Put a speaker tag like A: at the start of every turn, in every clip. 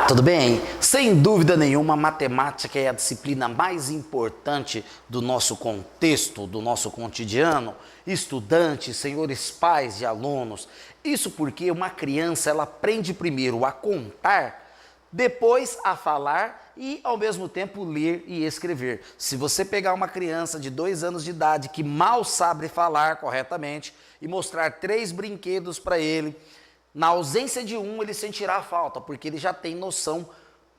A: Tudo bem? Sem dúvida nenhuma, a matemática é a disciplina mais importante do nosso contexto, do nosso cotidiano. Estudantes, senhores pais de alunos. Isso porque uma criança ela aprende primeiro a contar, depois a falar e ao mesmo tempo ler e escrever. Se você pegar uma criança de 2 anos de idade que mal sabe falar corretamente e mostrar 3 brinquedos para ele, na ausência de um, ele sentirá falta, porque ele já tem noção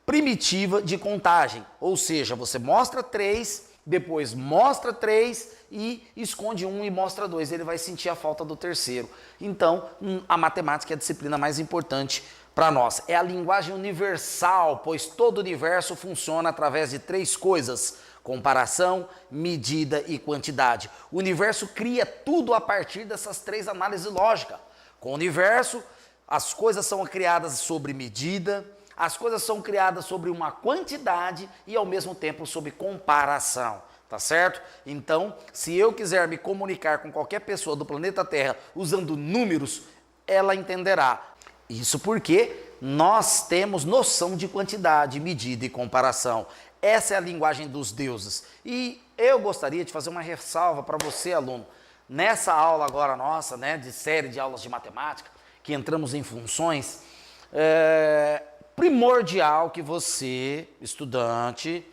A: primitiva de contagem. Ou seja, você mostra 3, depois mostra 3 e esconde um e mostra 2. Ele vai sentir a falta do terceiro. Então, a matemática é a disciplina mais importante para nós. É a linguagem universal, pois todo o universo funciona através de 3 coisas: comparação, medida e quantidade. O universo cria tudo a partir dessas 3 análises lógicas. Com o universo, as coisas são criadas sobre medida, as coisas são criadas sobre uma quantidade e ao mesmo tempo sobre comparação, tá certo? Então, se eu quiser me comunicar com qualquer pessoa do planeta Terra usando números, ela entenderá. Isso porque nós temos noção de quantidade, medida e comparação. Essa é a linguagem dos deuses. E eu gostaria de fazer uma ressalva para você, aluno. Nessa aula agora nossa, de série de aulas de matemática, que entramos em funções, primordial que você, estudante,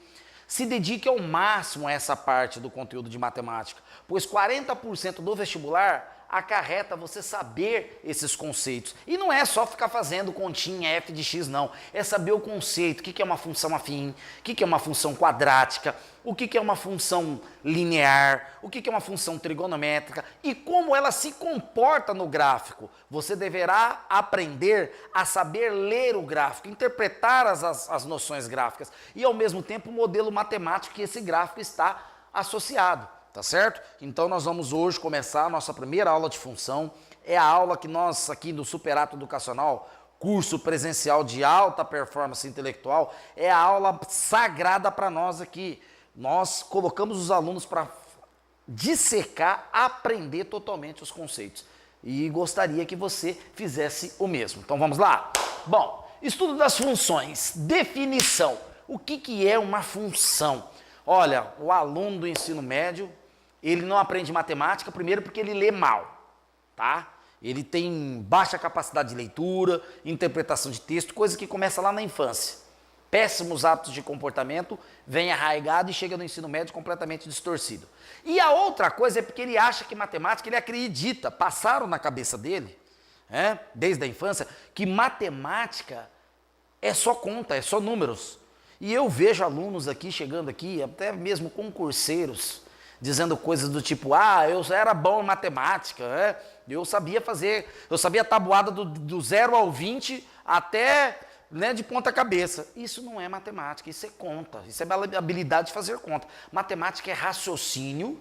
A: se dedique ao máximo a essa parte do conteúdo de matemática, pois 40% do vestibular acarreta você saber esses conceitos. E não é só ficar fazendo continha f de x, não. É saber o conceito, o que é uma função afim, o que é uma função quadrática, o que é uma função linear, o que é uma função trigonométrica e como ela se comporta no gráfico. Você deverá aprender a saber ler o gráfico, interpretar as noções gráficas e, ao mesmo tempo, o modelo matemático que esse gráfico está associado. Tá certo? Então nós vamos hoje começar a nossa primeira aula de função. É a aula que nós aqui do Superato Educacional, curso presencial de alta performance intelectual, é a aula sagrada para nós aqui. Nós colocamos os alunos para dissecar, aprender totalmente os conceitos. E gostaria que você fizesse o mesmo. Então vamos lá? Bom, estudo das funções. Definição. O que é uma função? Olha, o aluno do ensino médio, ele não aprende matemática, primeiro porque ele lê mal, tá? Ele tem baixa capacidade de leitura, interpretação de texto, coisa que começa lá na infância. Péssimos hábitos de comportamento, vem arraigado e chega no ensino médio completamente distorcido. E a outra coisa é porque ele acha que matemática, ele acredita, passaram na cabeça dele, desde a infância, que matemática é só conta, é só números. E eu vejo alunos aqui, chegando aqui, até mesmo concurseiros, dizendo coisas do tipo, eu era bom em matemática, eu sabia a tabuada do 0 ao 20 até de ponta cabeça. Isso não é matemática, isso é conta, isso é habilidade de fazer conta. Matemática é raciocínio,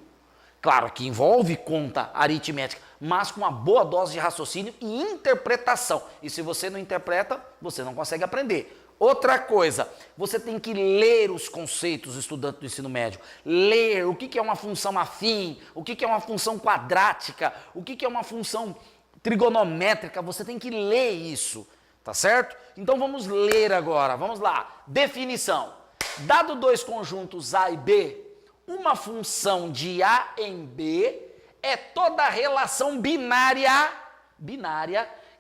A: claro que envolve conta aritmética, mas com uma boa dose de raciocínio e interpretação. E se você não interpreta, você não consegue aprender. Outra coisa, você tem que ler os conceitos, estudante do ensino médio. Ler o que é uma função afim, o que é uma função quadrática, o que é uma função trigonométrica. Você tem que ler isso, tá certo? Então vamos ler agora, vamos lá. Definição. Dado 2 conjuntos A e B, uma função de A em B é toda relação binária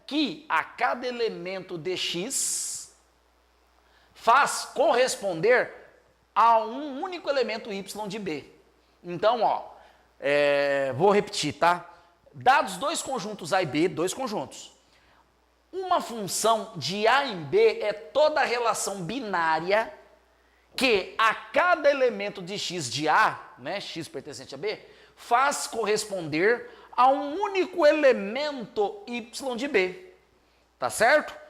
A: que a cada elemento de x faz corresponder a um único elemento y de b. Então, vou repetir, tá? Dados 2 conjuntos A e B, 2 conjuntos. Uma função de A em B é toda relação binária que a cada elemento de x de A, x pertencente a B, faz corresponder a um único elemento y de B. Tá certo?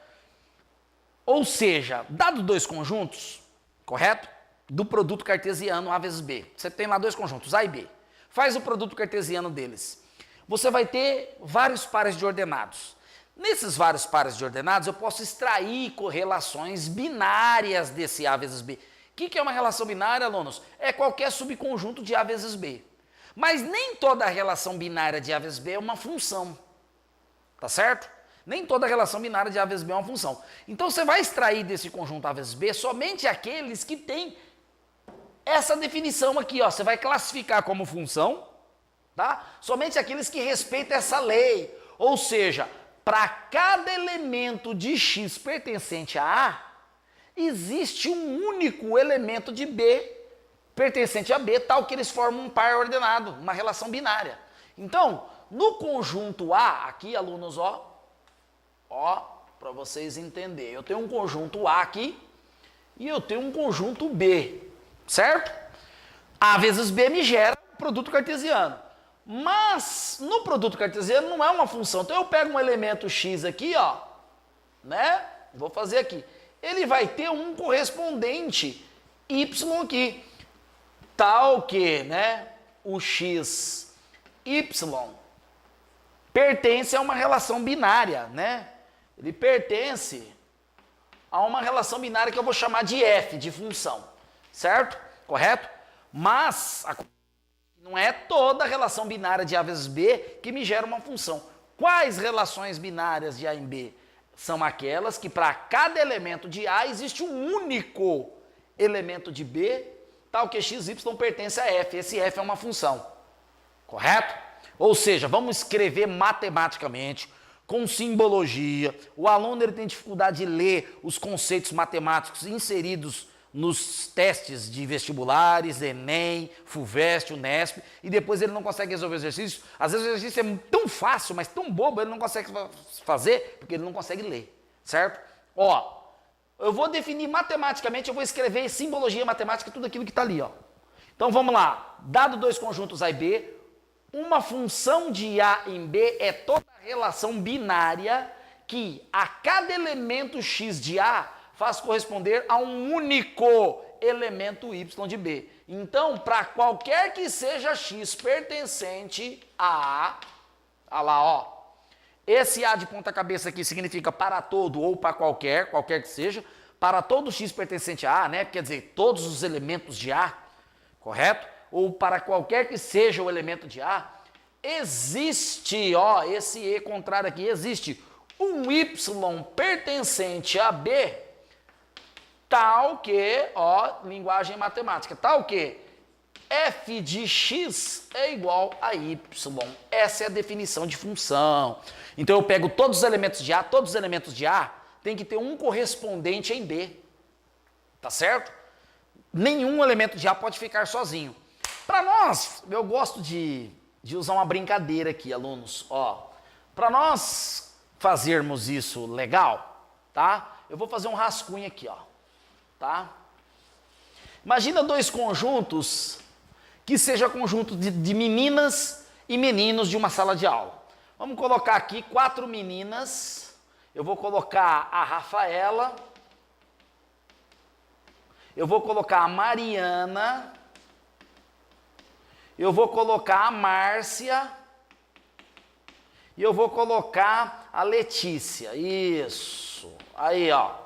A: Ou seja, dado 2 conjuntos, correto? Do produto cartesiano A vezes B. Você tem lá 2 conjuntos, A e B. Faz o produto cartesiano deles. Você vai ter vários pares de ordenados. Nesses vários pares de ordenados, eu posso extrair correlações binárias desse A vezes B. O que é uma relação binária, alunos? É qualquer subconjunto de A vezes B. Mas nem toda relação binária de A vezes B é uma função. Tá certo? Nem toda relação binária de A vezes B é uma função. Então você vai extrair desse conjunto A vezes B somente aqueles que têm essa definição aqui, ó. Você vai classificar como função, tá? Somente aqueles que respeitam essa lei. Ou seja, para cada elemento de X pertencente a A, existe um único elemento de B pertencente a B, tal que eles formam um par ordenado, uma relação binária. Então, no conjunto A, aqui, alunos, ó, para vocês entenderem, eu tenho um conjunto A aqui e eu tenho um conjunto B, certo? A vezes B me gera produto cartesiano. Mas no produto cartesiano não é uma função. Então eu pego um elemento X aqui, ó, né? Vou fazer aqui. Ele vai ter um correspondente Y aqui. Tal que, né, o X, Y pertence a uma relação binária, né? Ele pertence a uma relação binária que eu vou chamar de F, de função, certo? Correto? Mas não é toda relação binária de A vezes B que me gera uma função. Quais relações binárias de A em B? São aquelas que para cada elemento de A existe um único elemento de B, tal que XY pertence a F. Esse F é uma função. Correto? Ou seja, vamos escrever matematicamente, com simbologia. O aluno ele tem dificuldade de ler os conceitos matemáticos inseridos nos testes de vestibulares, Enem, FUVEST, Unesp, e depois ele não consegue resolver o exercício. Às vezes o exercício é tão fácil, mas tão bobo, ele não consegue fazer, porque ele não consegue ler, certo? Ó, eu vou definir matematicamente, eu vou escrever simbologia matemática, tudo aquilo que está ali, ó. Então vamos lá, dado dois conjuntos A e B, uma função de A em B é toda relação binária que a cada elemento X de A faz corresponder a um único elemento Y de B. Então, para qualquer que seja X pertencente a A, olha lá, ó, esse A de ponta cabeça aqui significa para todo ou para qualquer que seja, para todo X pertencente a A, né? Quer dizer, todos os elementos de A, correto? Ou para qualquer que seja o elemento de A, existe, ó, esse E contrário aqui, existe um Y pertencente a B, tal que, ó, linguagem matemática, tal que f de x é igual a y. Essa é a definição de função. Então eu pego todos os elementos de A, todos os elementos de A tem que ter um correspondente em B. Tá certo? Nenhum elemento de A pode ficar sozinho. Para nós, eu gosto de usar uma brincadeira aqui, alunos. Ó, para nós fazermos isso legal, tá? Eu vou fazer um rascunho aqui, ó. Tá? Imagina dois conjuntos que seja conjunto de meninas e meninos de uma sala de aula. Vamos colocar aqui 4 meninas. Eu vou colocar a Rafaela. Eu vou colocar a Mariana. Eu vou colocar a Márcia. E eu vou colocar a Letícia. Isso. Aí, ó.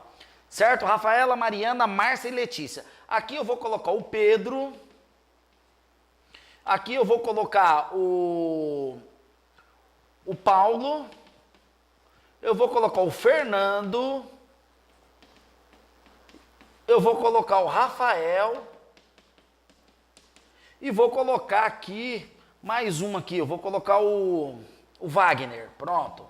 A: Certo? Rafaela, Mariana, Márcia e Letícia. Aqui eu vou colocar o Pedro. Aqui eu vou colocar o Paulo. Eu vou colocar o Fernando. Eu vou colocar o Rafael. E vou colocar aqui, mais um aqui. Eu vou colocar o Wagner. Pronto.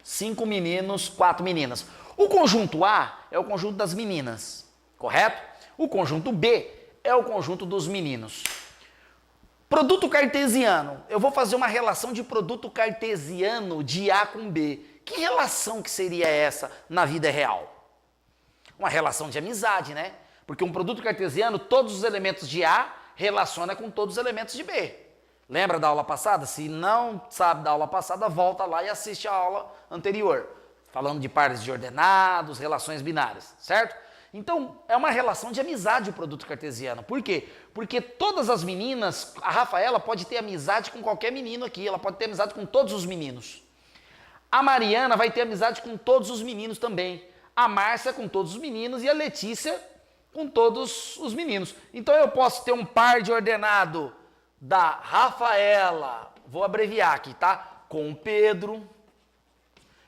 A: 5 meninos, 4 meninas. O conjunto A é o conjunto das meninas, correto? O conjunto B é o conjunto dos meninos. Produto cartesiano. Eu vou fazer uma relação de produto cartesiano de A com B. Que relação que seria essa na vida real? Uma relação de amizade, né? Porque um produto cartesiano, todos os elementos de A relaciona com todos os elementos de B. Lembra da aula passada? Se não sabe da aula passada, volta lá e assiste a aula anterior. Falando de pares de ordenados, relações binárias, certo? Então, é uma relação de amizade o produto cartesiano. Por quê? Porque todas as meninas, a Rafaela pode ter amizade com qualquer menino aqui, ela pode ter amizade com todos os meninos. A Mariana vai ter amizade com todos os meninos também. A Márcia com todos os meninos e a Letícia com todos os meninos. Então, eu posso ter um par de ordenado da Rafaela, vou abreviar aqui, tá? Com o Pedro.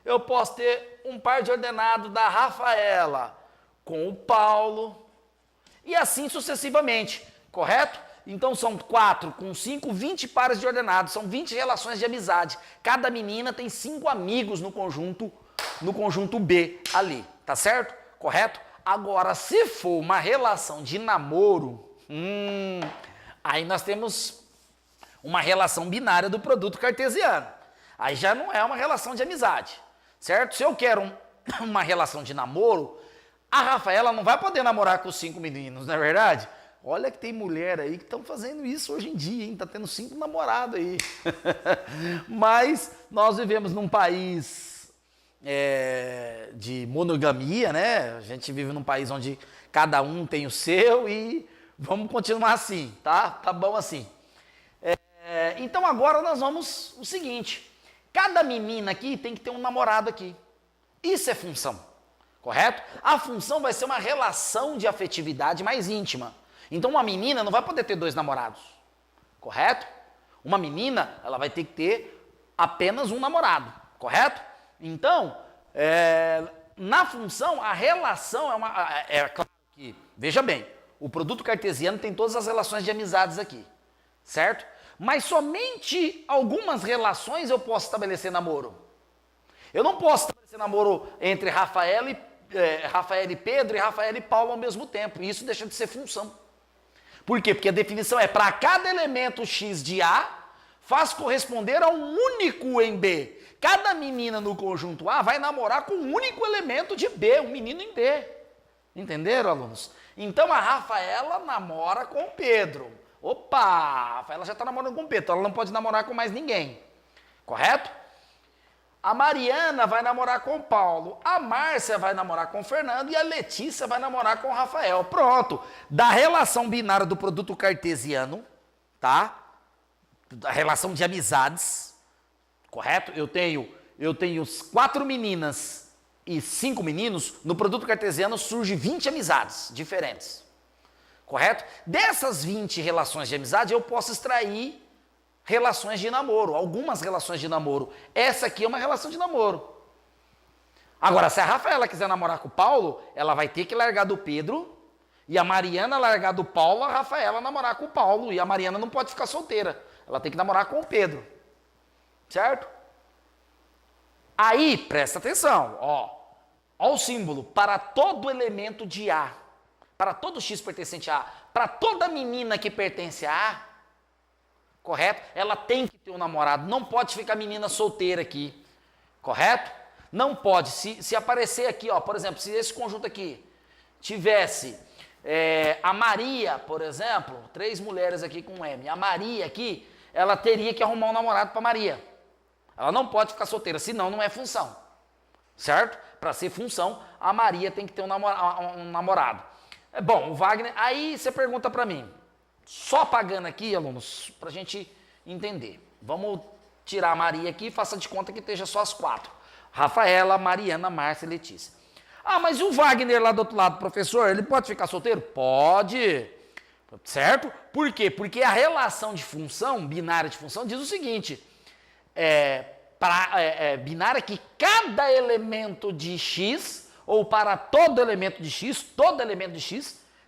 A: eu posso ter um par de ordenado da Rafaela com o Paulo, e assim sucessivamente, correto? Então são 4 com 5, 20 pares de ordenados, são 20 relações de amizade. Cada menina tem 5 amigos no conjunto B ali, tá certo? Correto? Agora, se for uma relação de namoro, aí nós temos uma relação binária do produto cartesiano. Aí já não é uma relação de amizade, certo? Se eu quero uma relação de namoro, a Rafaela não vai poder namorar com os 5 meninos, não é verdade? Olha que tem mulher aí que estão fazendo isso hoje em dia, hein? Tá tendo 5 namorados aí. Mas nós vivemos num país de monogamia, né? A gente vive num país onde cada um tem o seu e vamos continuar assim, tá? Tá bom assim. Então agora nós vamos o seguinte, cada menina aqui tem que ter um namorado aqui. Isso é função, correto? A função vai ser uma relação de afetividade mais íntima. Então uma menina não vai poder ter 2 namorados, correto? Uma menina, ela vai ter que ter apenas um namorado, correto? Então, na função, a relação é claro que, veja bem, o produto cartesiano tem todas as relações de amizades aqui, certo? Mas somente algumas relações eu posso estabelecer namoro. Eu não posso estabelecer namoro entre Rafaela e Pedro e Rafaela e Paulo ao mesmo tempo. E isso deixa de ser função. Por quê? Porque a definição é para cada elemento X de A, faz corresponder a um único em B. Cada menina no conjunto A vai namorar com um único elemento de B, um menino em B. Entenderam, alunos? Então a Rafaela namora com o Pedro. Opa, a Rafaela já está namorando com o Pedro, então ela não pode namorar com mais ninguém. Correto? A Mariana vai namorar com o Paulo, a Márcia vai namorar com o Fernando e a Letícia vai namorar com o Rafael. Pronto. Da relação binária do produto cartesiano, tá? Da relação de amizades, correto? Eu tenho 4 meninas e 5 meninos, no produto cartesiano surge 20 amizades diferentes. Correto? Dessas 20 relações de amizade eu posso extrair relações de namoro, algumas relações de namoro. Essa aqui é uma relação de namoro. Agora, se a Rafaela quiser namorar com o Paulo, ela vai ter que largar do Pedro, e a Mariana largar do Paulo, a Rafaela namorar com o Paulo, e a Mariana não pode ficar solteira. Ela tem que namorar com o Pedro. Certo? Aí, presta atenção, ó o símbolo, para todo elemento de A, para todo X pertencente a A, para toda menina que pertence a A, correto? Ela tem que ter um namorado, não pode ficar menina solteira aqui, correto? Não pode, se aparecer aqui, ó, por exemplo, se esse conjunto aqui tivesse a Maria, por exemplo, 3 mulheres aqui com M, a Maria aqui, ela teria que arrumar um namorado para Maria. Ela não pode ficar solteira, senão não é função, certo? Para ser função, a Maria tem que ter um namorado. Bom, o Wagner, aí você pergunta para mim, só apagando aqui, alunos, para a gente entender. Vamos tirar a Maria aqui e faça de conta que esteja só as 4. Rafaela, Mariana, Márcia e Letícia. Ah, mas e o Wagner lá do outro lado, professor, ele pode ficar solteiro? Pode, certo? Por quê? Porque a relação de função, binária de função, diz o seguinte, binária que cada elemento de X, ou para todo elemento de X,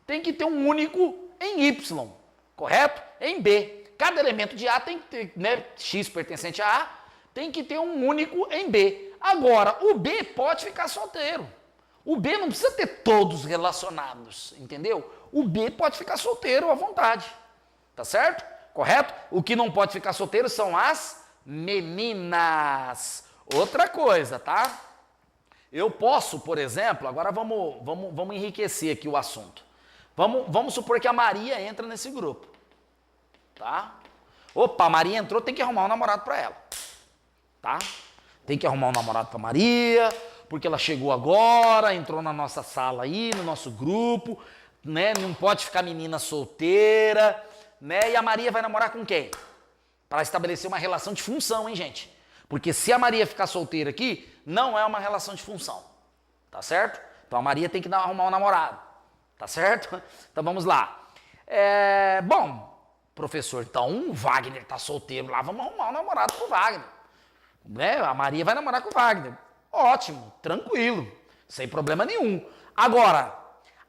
A: tem que ter um único em Y, correto? Em B. Cada elemento de A tem que ter, né, X pertencente a A, tem que ter um único em B. Agora, o B pode ficar solteiro. O B não precisa ter todos relacionados, entendeu? O B pode ficar solteiro à vontade, tá certo? Correto? O que não pode ficar solteiro são as meninas. Outra coisa, tá? Eu posso, por exemplo, agora vamos enriquecer aqui o assunto. Vamos supor que a Maria entra nesse grupo, tá? Opa, a Maria entrou, tem que arrumar um namorado para ela, tá? Tem que arrumar um namorado para Maria, porque ela chegou agora, entrou na nossa sala aí, no nosso grupo, né? Não pode ficar menina solteira, né? E a Maria vai namorar com quem? Para estabelecer uma relação de função, hein, gente? Porque se a Maria ficar solteira aqui, não é uma relação de função, tá certo? Então a Maria tem que arrumar um namorado, tá certo? Então vamos lá. Bom, professor, então o Wagner tá solteiro lá, vamos arrumar um namorado pro Wagner. Né? A Maria vai namorar com o Wagner. Ótimo, tranquilo, sem problema nenhum. Agora,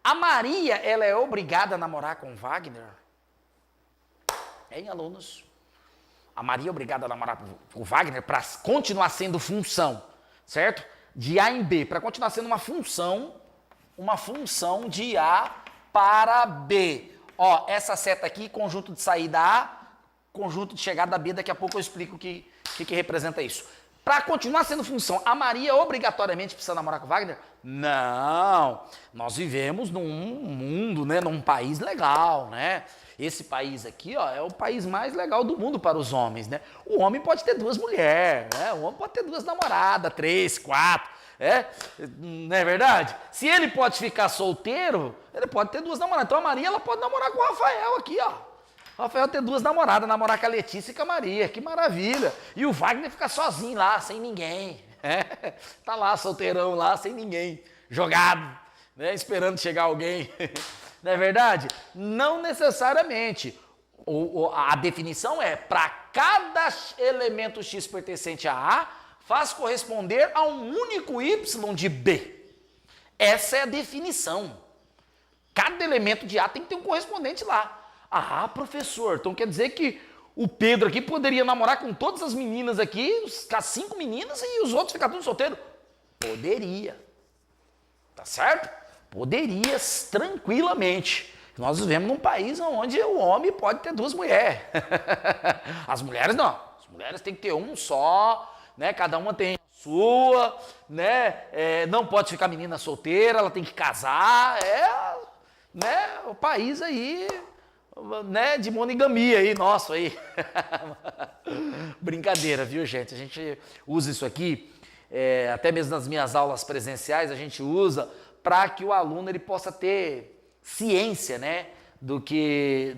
A: a Maria, ela é obrigada a namorar com Wagner? Hein, alunos? A Maria é obrigada a namorar com Wagner para continuar sendo função, certo? De A em B, para continuar sendo uma função de A para B. Ó, essa seta aqui, conjunto de saída A, conjunto de chegada B, daqui a pouco eu explico o que representa isso. Para continuar sendo função, a Maria obrigatoriamente precisa namorar com o Wagner? Não. Nós vivemos num mundo, né, num país legal, né? Esse país aqui, ó, é o país mais legal do mundo para os homens, né? O homem pode ter 2 mulheres, né? O homem pode ter 2 namoradas, 3, 4, não é verdade? Se ele pode ficar solteiro, ele pode ter 2 namoradas. Então a Maria, ela pode namorar com o Rafael aqui, ó. O Rafael ter 2 namoradas, namorar com a Letícia e com a Maria, que maravilha. E o Wagner ficar sozinho lá, sem ninguém. Tá lá, solteirão lá, sem ninguém, jogado, né? Esperando chegar alguém. Não é verdade? Não necessariamente. A definição é, para cada elemento X pertencente a A, faz corresponder a um único Y de B. Essa é a definição. Cada elemento de A tem que ter um correspondente lá. Ah, professor, então quer dizer que o Pedro aqui poderia namorar com todas as meninas aqui, com as 5 meninas e os outros ficar tudo solteiro? Poderia. Tá certo? Poderia, tranquilamente. Nós vivemos num país onde o homem pode ter 2 mulheres. As mulheres não. As mulheres têm que ter um só, né? Cada uma tem a sua, né? Não pode ficar menina solteira, ela tem que casar. Né? O país aí, né? De monogamia aí, nosso aí. Brincadeira, viu, gente? A gente usa isso aqui, até mesmo nas minhas aulas presenciais, a gente usa para que o aluno ele possa ter ciência, né, do que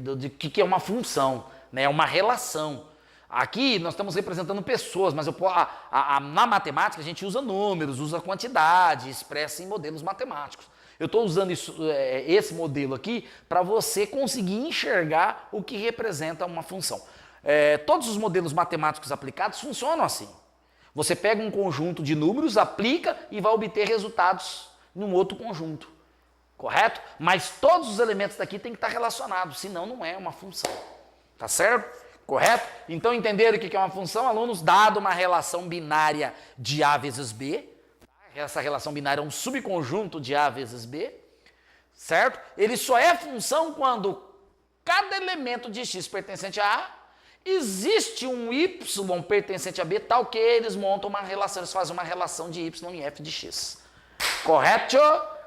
A: é uma função, né, uma relação. Aqui nós estamos representando pessoas, mas na matemática a gente usa números, usa quantidade, expressa em modelos matemáticos. Eu estou usando esse modelo aqui para você conseguir enxergar o que representa uma função. Todos os modelos matemáticos aplicados funcionam assim. Você pega um conjunto de números, aplica e vai obter resultados num outro conjunto, correto? Mas todos os elementos daqui têm que estar relacionados, senão não é uma função, tá certo? Correto? Então entenderam o que é uma função, alunos? Dado uma relação binária de A vezes B, essa relação binária é um subconjunto de A vezes B, certo? Ele só é função quando cada elemento de X pertencente a A, existe um Y pertencente a B, tal que eles montam uma relação, eles fazem uma relação de Y em F de X. Correto?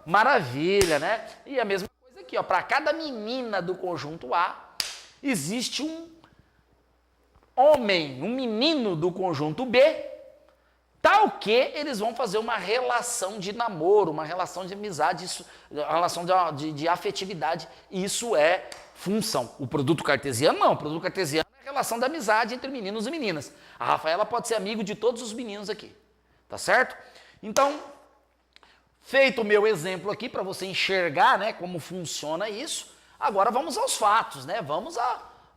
A: Maravilha, né? E a mesma coisa aqui, ó, para cada menina do conjunto A, existe um homem, um menino do conjunto B, tal que eles vão fazer uma relação de namoro, uma relação de amizade, uma relação de afetividade, isso é função. O produto cartesiano não, o produto cartesiano é a relação da amizade entre meninos e meninas. A Rafaela pode ser amigo de todos os meninos aqui, tá certo? Então, feito o meu exemplo aqui para você enxergar, né, como funciona isso, agora vamos aos fatos, né? Vamos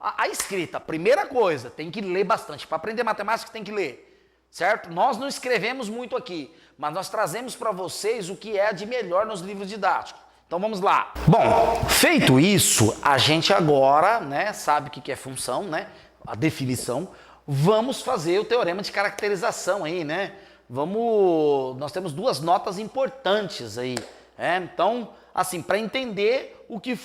A: à escrita. Primeira coisa, tem que ler bastante. Para aprender matemática tem que ler, certo? Nós não escrevemos muito aqui, mas nós trazemos para vocês o que é de melhor nos livros didáticos. Então vamos lá. Bom, feito isso, a gente agora, né, sabe o que é função, né? A definição. Vamos fazer o teorema de caracterização aí, né? Nós temos 2 notas importantes aí, então, assim, para entender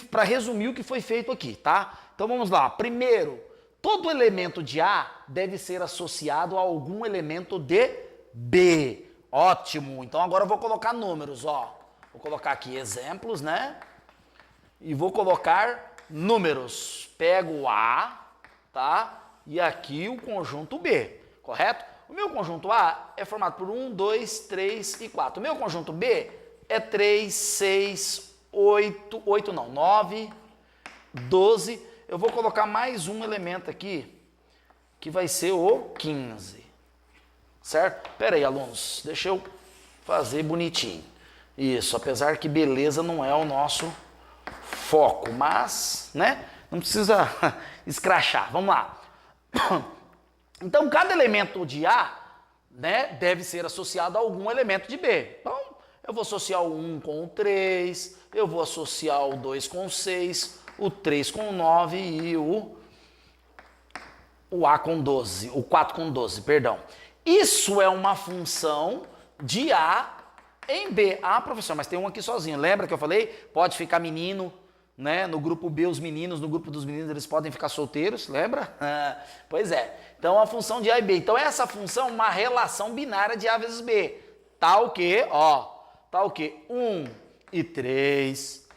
A: para resumir o que foi feito aqui, tá? Então vamos lá. Primeiro, todo elemento de A deve ser associado a algum elemento de B. Ótimo. Então agora eu vou colocar números, ó. Vou colocar aqui exemplos, né? E vou colocar números. Pego o A, tá? E aqui o conjunto B, correto? O meu conjunto A é formado por 1, 2, 3 e 4. O meu conjunto B é 3, 6, 9, 12. Eu vou colocar mais um elemento aqui, que vai ser o 15. Certo? Pera aí, alunos, deixa eu fazer bonitinho. Isso, apesar que beleza não é o nosso foco, mas, né, não precisa escrachar. Vamos lá. Então, cada elemento de A né, deve ser associado a algum elemento de B. Então, eu vou associar o 1 com o 3, eu vou associar o 2 com o 6, o 3 com o 9 e o A com 12, o 4 com 12, perdão. Isso é uma função de A em B. Ah, professor, mas tem um aqui sozinho. Lembra que eu falei? Pode ficar menino, né? No grupo B, os meninos, no grupo dos meninos, eles podem ficar solteiros, lembra? Pois é. Então, a função de A e B. Então, essa função é uma relação binária de A vezes B. Tá o quê? Ó, tá o quê? 1 e 3,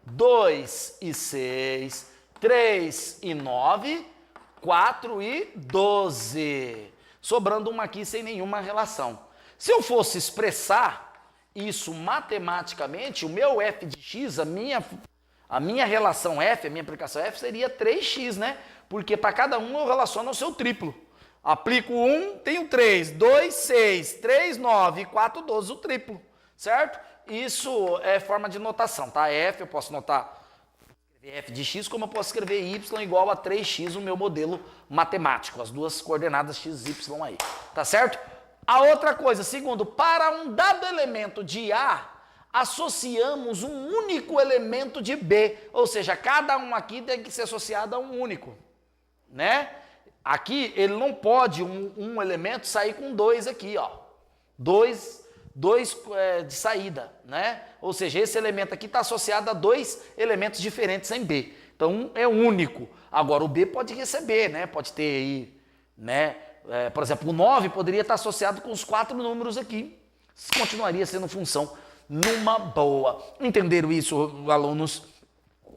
A: 2 e 6, 3 e 9, 4 e 12. Sobrando uma aqui sem nenhuma relação. Se eu fosse expressar isso matematicamente, o meu f de x, a minha relação f, a minha aplicação f seria 3x, né? Porque para cada um eu relaciono ao seu triplo. Aplico 1, tenho 3, 2, 6, 3, 9, 4, 12, o triplo, certo? Isso é forma de notação, tá? F, eu posso notar f de x, como eu posso escrever y igual a 3x, o meu modelo matemático, as duas coordenadas x e y aí, tá certo? A outra coisa, segundo, para um dado elemento de A, associamos um único elemento de B, ou seja, cada um aqui tem que ser associado a um único, né? Aqui ele não pode um elemento sair com 2 aqui, ó, 2 de saída, né? Ou seja, esse elemento aqui está associado a 2 elementos diferentes em B. Então, é único. Agora, o B pode receber, né? Pode ter aí, né? Por exemplo, o 9 poderia estar associado com os 4 números aqui. Continuaria sendo função numa boa. Entenderam isso, alunos?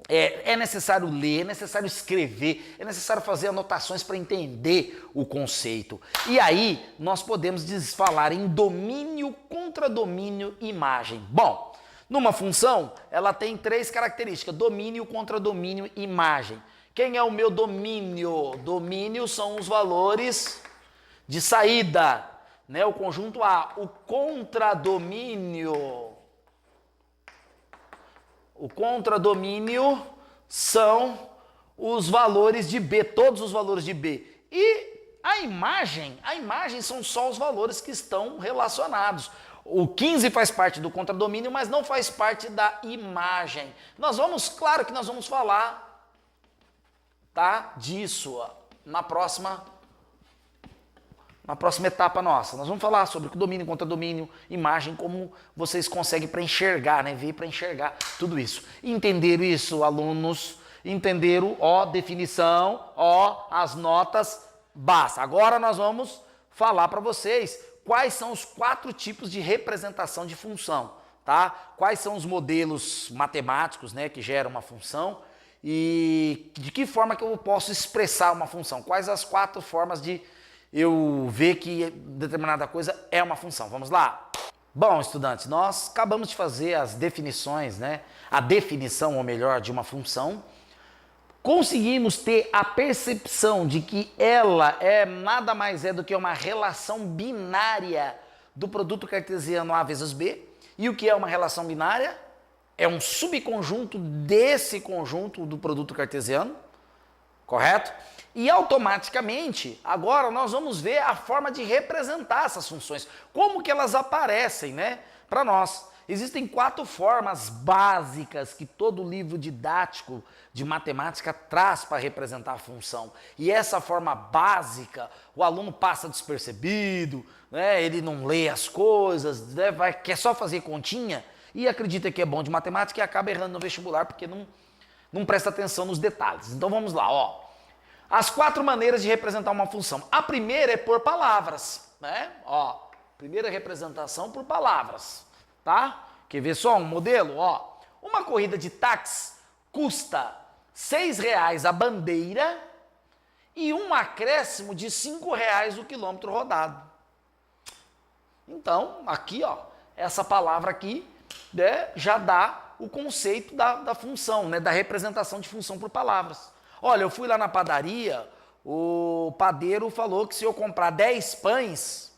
A: É necessário ler, é necessário escrever, é necessário fazer anotações para entender o conceito. E aí, nós podemos falar em domínio, contradomínio e imagem. Bom, numa função, ela tem 3 características: domínio, contradomínio e imagem. Quem é o meu domínio? Domínio são os valores de saída, né? O conjunto A. O contradomínio são os valores de B, todos os valores de B. E a imagem são só os valores que estão relacionados. O 15 faz parte do contradomínio, mas não faz parte da imagem. Claro que nós vamos falar, tá, disso na próxima etapa nossa. Nós vamos falar sobre domínio, contradomínio, imagem, como vocês conseguem para enxergar, né? Ver para enxergar tudo isso. Entenderam isso, alunos? Entenderam, definição, as notas, basta. Agora nós vamos falar para vocês quais são os 4 tipos de representação de função, tá? Quais são os modelos matemáticos, né, que geram uma função e de que forma que eu posso expressar uma função. Quais as 4 formas de eu ver que determinada coisa é uma função. Vamos lá? Bom, estudantes, nós acabamos de fazer as definições, né? A definição, ou melhor, de uma função. Conseguimos ter a percepção de que ela nada mais é do que uma relação binária do produto cartesiano A vezes B. E o que é uma relação binária? É um subconjunto desse conjunto do produto cartesiano, correto? E automaticamente, agora nós vamos ver a forma de representar essas funções, como que elas aparecem, né, para nós. Existem 4 formas básicas que todo livro didático de matemática traz para representar a função. E essa forma básica, o aluno passa despercebido, né, ele não lê as coisas, né, quer só fazer continha e acredita que é bom de matemática e acaba errando no vestibular porque não presta atenção nos detalhes. Então vamos lá, As 4 maneiras de representar uma função. A primeira é por palavras, né? Primeira representação por palavras, tá? Quer ver só um modelo? Uma corrida de táxi custa R$6 a bandeira e um acréscimo de R$5 o quilômetro rodado. Então, aqui, essa palavra aqui, né, já dá o conceito da função, né, da representação de função por palavras. Olha, eu fui lá na padaria, o padeiro falou que se eu comprar 10 pães,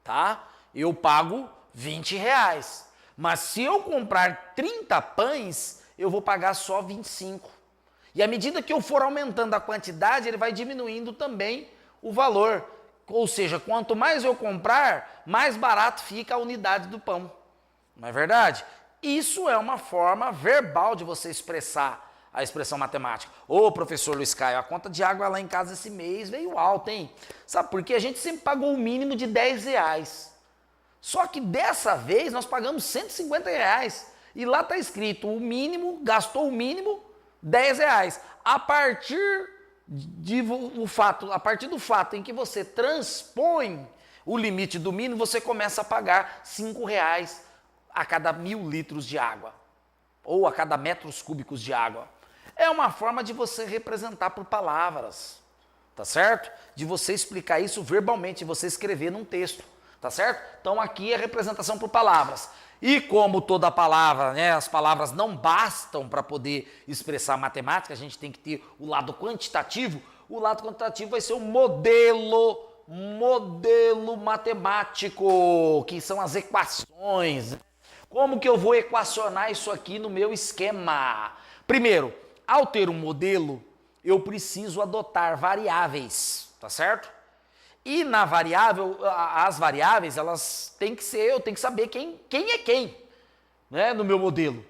A: tá? Eu pago R$20. Mas se eu comprar 30 pães, eu vou pagar só 25. E à medida que eu for aumentando a quantidade, ele vai diminuindo também o valor. Ou seja, quanto mais eu comprar, mais barato fica a unidade do pão. Não é verdade? Isso é uma forma verbal de você expressar a expressão matemática. Ô, professor Luiz Caio, a conta de água lá em casa esse mês veio alta, hein? Sabe por quê? A gente sempre pagou o mínimo de R$10. Só que dessa vez nós pagamos R$150. E lá está escrito, o mínimo, gastou o mínimo R$10. A partir do fato em que você transpõe o limite do mínimo, você começa a pagar R$5 a cada 1.000 litros de água, ou a cada metros cúbicos de água. É uma forma de você representar por palavras, tá certo? De você explicar isso verbalmente, de você escrever num texto, tá certo? Então aqui é representação por palavras. E como toda palavra, né, as palavras não bastam para poder expressar matemática, a gente tem que ter o lado quantitativo. O lado quantitativo vai ser o modelo matemático, que são as equações. Como que eu vou equacionar isso aqui no meu esquema? Primeiro, ao ter um modelo, eu preciso adotar variáveis, tá certo? E na variável, as variáveis, elas têm que ser, eu tenho que saber quem é quem, né, no meu modelo,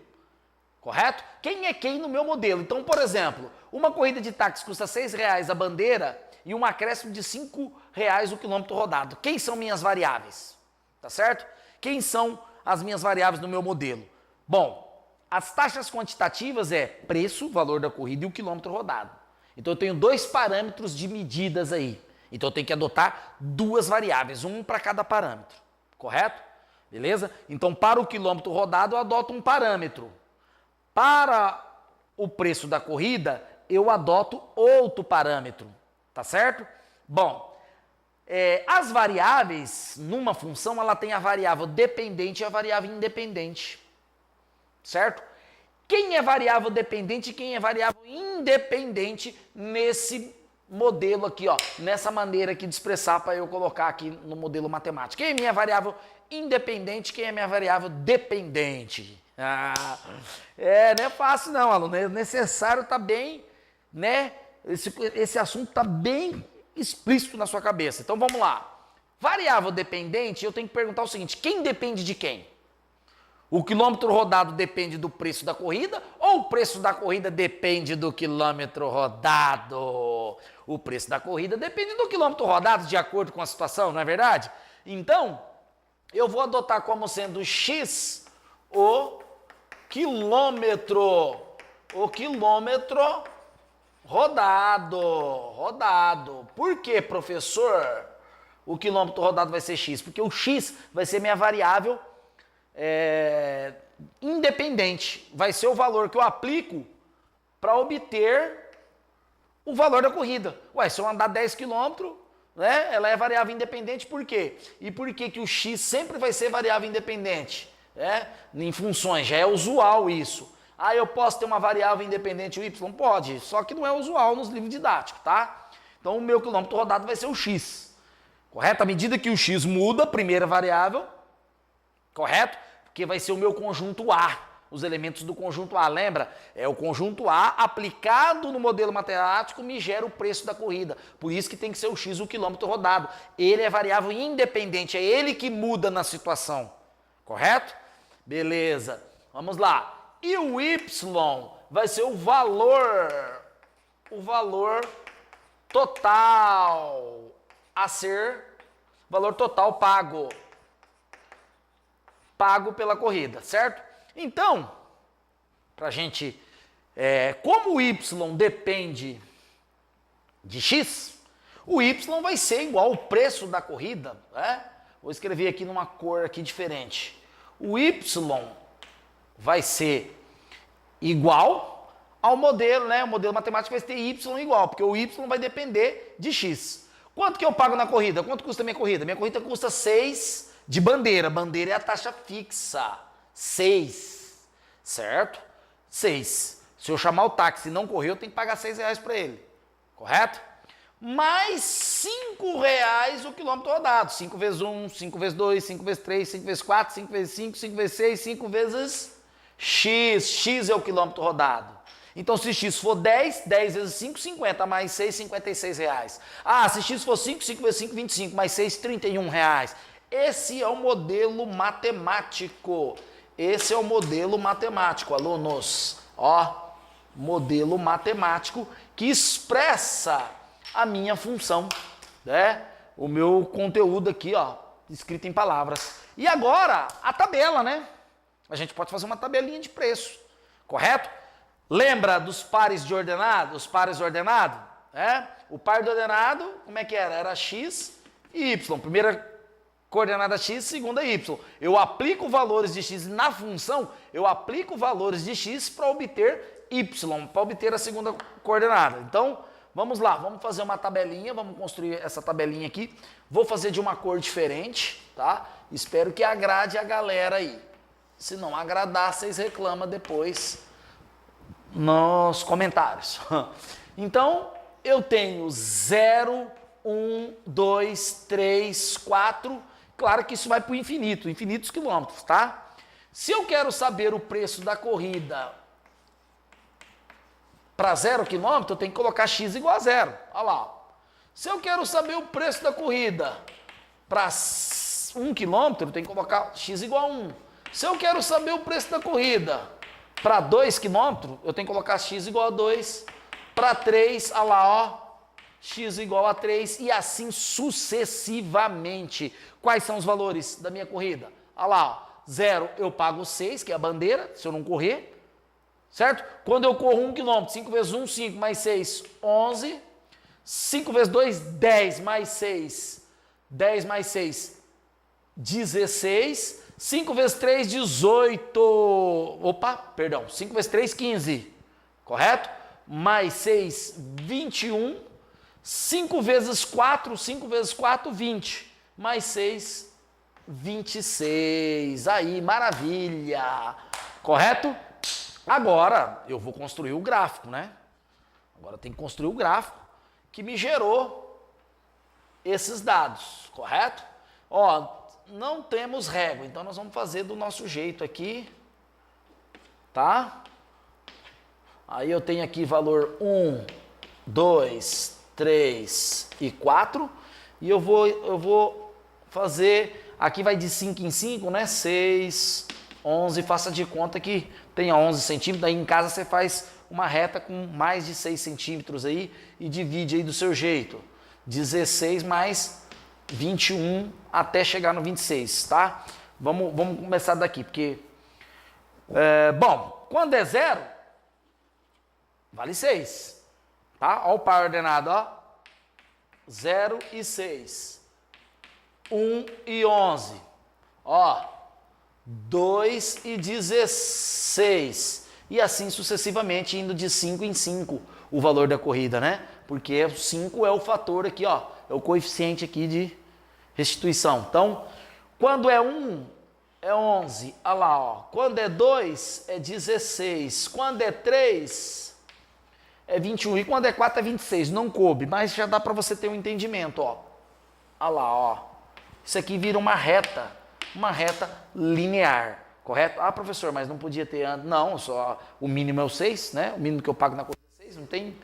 A: correto? Quem é quem no meu modelo? Então, por exemplo, uma corrida de táxi custa R$6 a bandeira e um acréscimo de R$5 o quilômetro rodado. Quem são minhas variáveis? Tá certo? Quem são as minhas variáveis no meu modelo? Bom, as taxas quantitativas é preço, valor da corrida e o quilômetro rodado. Então eu tenho dois parâmetros de medidas aí. Então eu tenho que adotar duas variáveis, um para cada parâmetro, correto? Beleza? Então para o quilômetro rodado eu adoto um parâmetro. Para o preço da corrida eu adoto outro parâmetro, tá certo? Bom, as variáveis numa função ela tem a variável dependente e a variável independente, certo? Quem é variável dependente e quem é variável independente nesse modelo aqui, ó, nessa maneira aqui de expressar para eu colocar aqui no modelo matemático. Quem é minha variável independente, quem é minha variável dependente? Não é fácil não, aluno, é necessário estar bem, né, esse assunto está bem explícito na sua cabeça. Então vamos lá. Variável dependente, eu tenho que perguntar o seguinte, quem depende de quem? O quilômetro rodado depende do preço da corrida ou o preço da corrida depende do quilômetro rodado? O preço da corrida depende do quilômetro rodado de acordo com a situação, não é verdade? Então, eu vou adotar como sendo x o quilômetro rodado. Por que, professor, o quilômetro rodado vai ser x? Porque o x vai ser minha variável independente, vai ser o valor que eu aplico para obter o valor da corrida. Ué, se eu andar 10 km, né, ela é variável independente, por quê? E por que que o x sempre vai ser variável independente? Em funções, já é usual isso. Eu posso ter uma variável independente, o y? Pode, só que não é usual nos livros didáticos, tá? Então o meu quilômetro rodado vai ser o x, correto? À medida que o x muda, a primeira variável, correto? Porque vai ser o meu conjunto A, os elementos do conjunto A, lembra? É o conjunto A aplicado no modelo matemático me gera o preço da corrida. Por isso que tem que ser o x o quilômetro rodado. Ele é variável independente, é ele que muda na situação, correto? Beleza, vamos lá. E o y vai ser o valor total a ser, valor total pago pela corrida, certo? Então, pra gente, como o y depende de x, o y vai ser igual ao preço da corrida, né? Vou escrever aqui numa cor aqui diferente. O y vai ser igual ao modelo, né? O modelo matemático vai ter y igual, porque o y vai depender de x. Quanto que eu pago na corrida? Quanto custa a minha corrida? Minha corrida custa 6 de bandeira. Bandeira é a taxa fixa. 6, certo? 6. Se eu chamar o táxi e não correr, eu tenho que pagar R$6 para ele, correto? Mais R$5 o quilômetro rodado. 5 vezes 1, 5 vezes 2, 5 vezes 3, 5 vezes 4, 5 vezes 5, 5 vezes 6, 5 vezes x. X é o quilômetro rodado. Então, se x for 10, 10 vezes 5, 50, mais 6, 56 reais. Ah, se x for 5, 5 vezes 5, 25, mais 6, 31 reais. Esse é o modelo matemático. Esse é o modelo matemático, alunos. Ó, modelo matemático que expressa a minha função, né? O meu conteúdo aqui, ó, escrito em palavras. E agora, a tabela, né? A gente pode fazer uma tabelinha de preço, correto? Lembra dos pares de ordenado? Os pares ordenados? O par de ordenado, como é que era? Era x e y. Primeira coordenada x, segunda y. Eu aplico valores de x na função, eu aplico valores de x para obter y, para obter a segunda coordenada. Então, vamos lá, vamos fazer uma tabelinha, vamos construir essa tabelinha aqui. Vou fazer de uma cor diferente, tá? Espero que agrade a galera aí. Se não agradar, vocês reclamam depois nos comentários. Então, eu tenho 0, 1, 2, 3, 4. Claro que isso vai para o infinito, infinitos quilômetros, tá? Se eu quero saber o preço da corrida para 0 quilômetro, eu tenho que colocar x igual a 0. Olha lá. Se eu quero saber o preço da corrida para 1 quilômetro, eu tenho que colocar x igual a 1. Se eu quero saber o preço da corrida para 2 quilômetros, eu tenho que colocar x igual a 2. Para 3, olha lá, ó, x igual a 3 e assim sucessivamente. Quais são os valores da minha corrida? Olha lá, ó, 0 eu pago 6, que é a bandeira, se eu não correr, certo? Quando eu corro 1 quilômetro, 5 vezes 1, 5, mais 6, 11. 5 vezes 2, 10, mais 6, 10 mais 6, 16. 5 vezes 3, 18. Opa, perdão. 5 vezes 3, 15. Correto? Mais 6, 21. 5 vezes 4, 5 vezes 4, 20. Mais 6, 26. Aí, maravilha. Correto? Agora, eu vou construir o gráfico, né? Agora tem que construir o gráfico que me gerou esses dados, correto? Ó, não temos régua, então nós vamos fazer do nosso jeito aqui, tá? Aí eu tenho aqui valor 1, 2, 3 e 4, e eu vou fazer, aqui vai de 5 em 5, né? 6, 11, faça de conta que tenha 11 centímetros, aí em casa você faz uma reta com mais de 6 centímetros aí e divide aí do seu jeito. 16 mais 21 até chegar no 26, tá? Vamos começar daqui, porque... bom, quando é 0, vale 6, tá? Olha o par ordenado, ó. 0 e 6. 1 e 11. Ó, 2 e 16. E assim sucessivamente, indo de 5 em 5 o valor da corrida, né? Porque 5 é o fator aqui, ó, é o coeficiente aqui de restituição. Então, quando é 1, é 11, olha lá, ó. Quando é 2, é 16. Quando é 3, é 21. E quando é 4, é 26. Não coube, mas já dá para você ter um entendimento, ó. Olha lá, ó. Isso aqui vira uma reta linear. Correto? Ah, professor, mas não podia ter antes. Não, só o mínimo é o 6, né? O mínimo que eu pago na corrida é 6, não tem,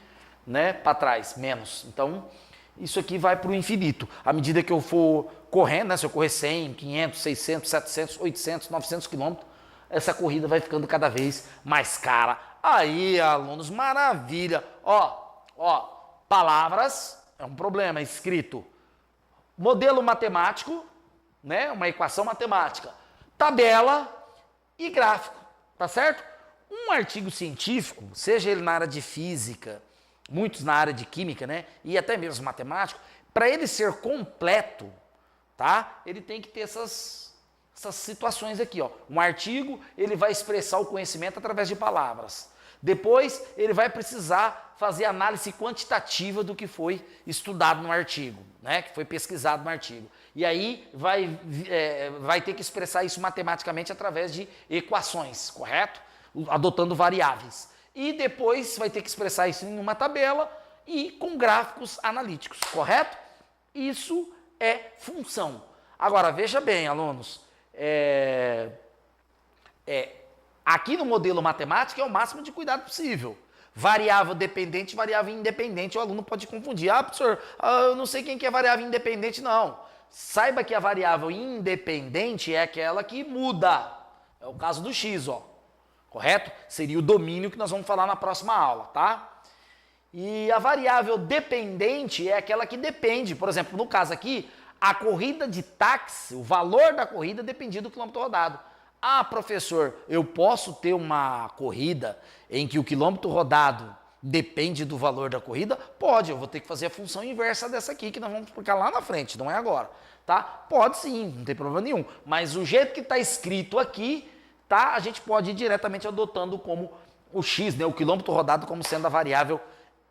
A: né, para trás, menos. Então, isso aqui vai para o infinito. À medida que eu for correndo, né, se eu correr 100, 500, 600, 700, 800, 900 quilômetros, essa corrida vai ficando cada vez mais cara. Aí, alunos, maravilha. Ó, palavras é um problema, escrito. Modelo matemático, né, uma equação matemática. Tabela e gráfico, tá certo? Um artigo científico, seja ele na área de física, muitos na área de química, né, e até mesmo matemático, para ele ser completo, tá? Ele tem que ter essas situações aqui, ó. Um artigo, ele vai expressar o conhecimento através de palavras. Depois, ele vai precisar fazer análise quantitativa do que foi estudado no artigo, né? Que foi pesquisado no artigo. E aí, vai ter que expressar isso matematicamente através de equações, correto? Adotando variáveis. E depois, vai ter que expressar isso em uma tabela e com gráficos analíticos, correto? Isso é função. Agora, veja bem, alunos, aqui no modelo matemático é o máximo de cuidado possível. Variável dependente e variável independente, o aluno pode confundir. Ah, professor, eu não sei quem que é variável independente, não. Saiba que a variável independente é aquela que muda. É o caso do x, ó. Correto? Seria o domínio que nós vamos falar na próxima aula, tá? E a variável dependente é aquela que depende. Por exemplo, no caso aqui, a corrida de táxi, o valor da corrida dependia do quilômetro rodado. Ah, professor, eu posso ter uma corrida em que o quilômetro rodado depende do valor da corrida? Pode, eu vou ter que fazer a função inversa dessa aqui, que nós vamos explicar lá na frente, não é agora, tá? Pode sim, não tem problema nenhum, mas o jeito que está escrito aqui, tá? A gente pode ir diretamente adotando como o x, né? O quilômetro rodado como sendo a variável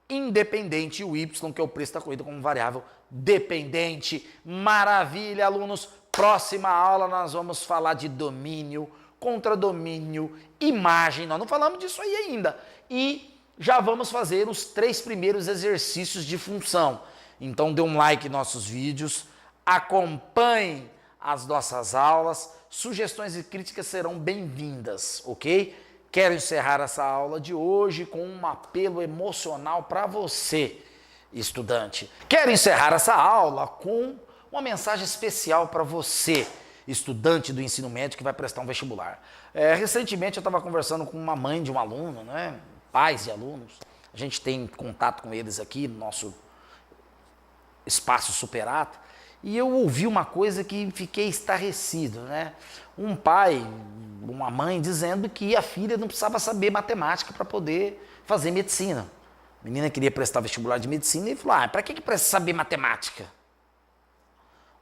A: independente e o y, que é o preço da corrida, como variável dependente. Maravilha, alunos! Próxima aula nós vamos falar de domínio, contradomínio, imagem. Nós não falamos disso aí ainda. E já vamos fazer os 3 primeiros exercícios de função. Então dê um like nos nossos vídeos, acompanhe as nossas aulas, sugestões e críticas serão bem-vindas, ok? Quero encerrar essa aula de hoje com um apelo emocional para você, estudante. Quero encerrar essa aula com uma mensagem especial para você, estudante do ensino médio que vai prestar um vestibular. Recentemente eu estava conversando com uma mãe de um aluno, né? Pais de alunos. A gente tem contato com eles aqui no nosso espaço Superato. E eu ouvi uma coisa que fiquei estarrecido, né? Um pai, uma mãe dizendo que a filha não precisava saber matemática para poder fazer medicina. A menina queria prestar vestibular de medicina e falou, para que precisa saber matemática?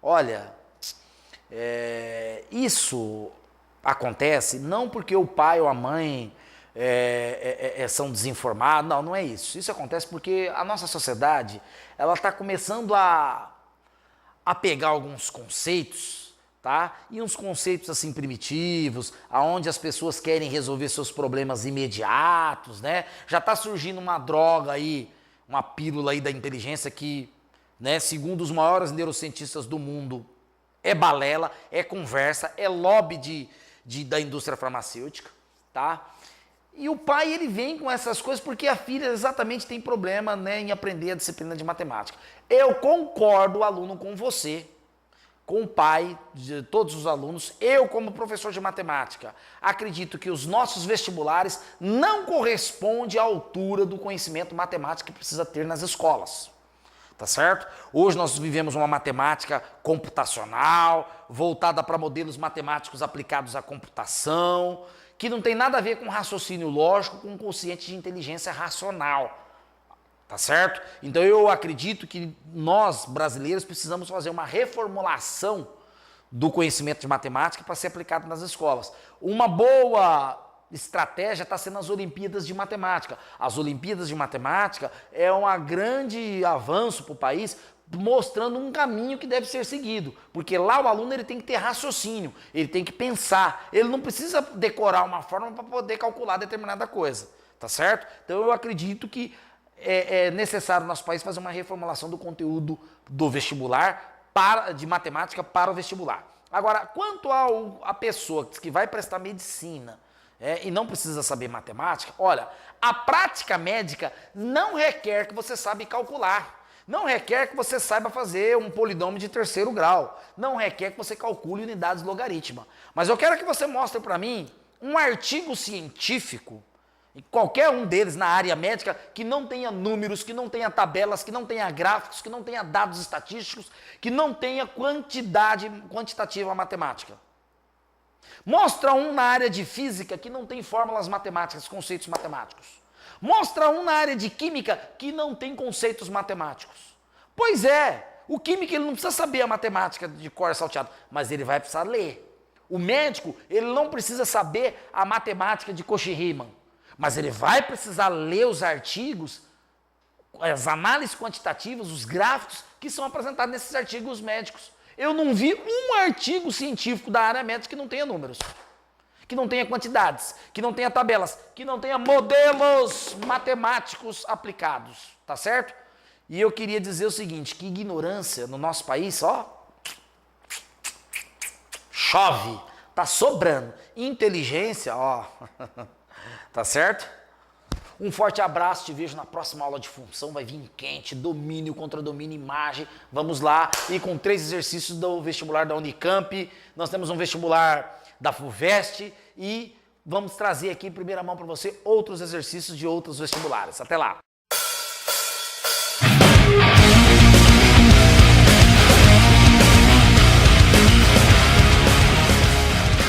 A: Olha, isso acontece não porque o pai ou a mãe são desinformados, não é isso. Isso acontece porque a nossa sociedade ela está começando a pegar alguns conceitos, tá? E uns conceitos assim primitivos, aonde as pessoas querem resolver seus problemas imediatos, né? Já está surgindo uma droga aí, uma pílula aí da inteligência que, né, segundo os maiores neurocientistas do mundo, é balela, é conversa, é lobby da indústria farmacêutica, tá? E o pai, ele vem com essas coisas porque a filha exatamente tem problema, né, em aprender a disciplina de matemática. Eu concordo, aluno, com você, com o pai de todos os alunos. Eu, como professor de matemática, acredito que os nossos vestibulares não correspondem à altura do conhecimento matemático que precisa ter nas escolas. Tá certo? Hoje nós vivemos uma matemática computacional, voltada para modelos matemáticos aplicados à computação, que não tem nada a ver com raciocínio lógico, com consciente de inteligência racional. Tá certo? Então eu acredito que nós, brasileiros, precisamos fazer uma reformulação do conhecimento de matemática para ser aplicado nas escolas. Uma boa estratégia está sendo as Olimpíadas de Matemática. As Olimpíadas de Matemática é um grande avanço para o país, mostrando um caminho que deve ser seguido. Porque lá o aluno ele tem que ter raciocínio, ele tem que pensar, ele não precisa decorar uma fórmula para poder calcular determinada coisa. Tá certo? Então eu acredito que é necessário no nosso país fazer uma reformulação do conteúdo do vestibular de matemática para o vestibular. Agora, quanto a pessoa que vai prestar medicina e não precisa saber matemática, olha, a prática médica não requer que você saiba calcular, não requer que você saiba fazer um polinômio de 3º grau, não requer que você calcule unidades logarítmicas. Mas eu quero que você mostre para mim um artigo científico, qualquer um deles na área médica, que não tenha números, que não tenha tabelas, que não tenha gráficos, que não tenha dados estatísticos, que não tenha quantitativa matemática. Mostra um na área de física que não tem fórmulas matemáticas, conceitos matemáticos. Mostra um na área de química que não tem conceitos matemáticos. Pois é, o químico ele não precisa saber a matemática de cor salteado, mas ele vai precisar ler. O médico ele não precisa saber a matemática de Cauchy-Riemann, mas ele vai precisar ler os artigos, as análises quantitativas, os gráficos que são apresentados nesses artigos médicos. Eu não vi um artigo científico da área médica que não tenha números, que não tenha quantidades, que não tenha tabelas, que não tenha modelos matemáticos aplicados, tá certo? E eu queria dizer o seguinte, que ignorância no nosso país, chove, tá sobrando. Inteligência, tá certo? Um forte abraço, te vejo na próxima aula de função, vai vir quente, domínio contra domínio, imagem. Vamos lá, e com 3 exercícios do vestibular da Unicamp, nós temos um vestibular da FUVEST e vamos trazer aqui em primeira mão para você outros exercícios de outros vestibulares. Até lá!